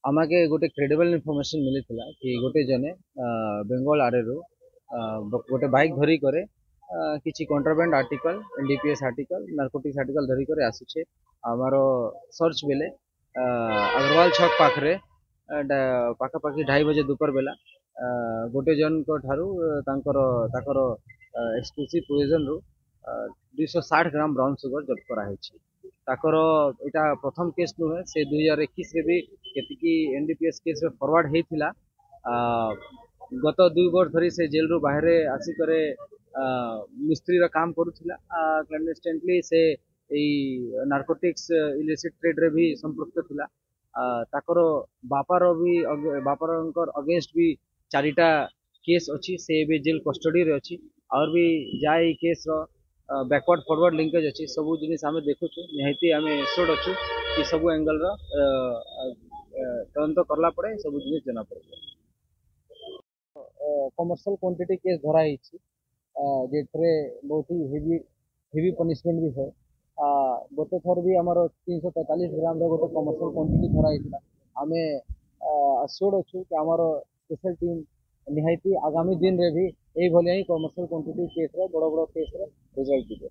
आमके गोटे credible information मिली कि गोटे जने बेंगल आड़े गोटे बाइक धरी करे किसी contraband article NDPS article narcotics article धरी करे आसुचे आमार सर्च बेले अग्रवाल छक पाखरे पाखापाखि 2:30 बजे दोपहर बेला गोटे जन को ठारू ताकर एक्सक्लूसिव पोइजन रु 260 ग्राम ब्राउन सुगर जब्त कराई ताकर इटा प्रथम केस नुहे से 2021 रे भी केतिकी एनडीपीएस केस रे फॉरवर्ड हेतिला गत 2 वर्ष धरी से जेल रु बाहर आसी करे मिस्त्री रा काम करुथिला क्लैंडस्टेनली से नार्कोटिक्स इलिसिट ट्रेड रे भी संपृक्त थिला ताकर बापार अगेंस्ट भी 4टा केस अच्छी से भी जेल कस्टडी रे अच्छी और भी जाए केस रो बैकवर्ड फॉरवर्ड लिंकेज अच्छी सब जिनिस आम देखु निहाती आम एश्योर्ड अच्छु कि सब एंगल तदंत करला पड़े सब जिनिस जना पड़े कमर्शियल क्वांटिटी केस धरा जेठरे बहुत ही हेवी पनिशमेंट भी है गोटे थर भी आमर 343 ग्राम गोटे कमर्शियल क्वांटिटी धरा आम एश्योर्ड अच्छु कि आमर स्पेशल टीम निहाती आगामी दिन रे भी यही कमर्शियल क्वांटिटी केस बड़ बड़ केस रिजल्ट दिए।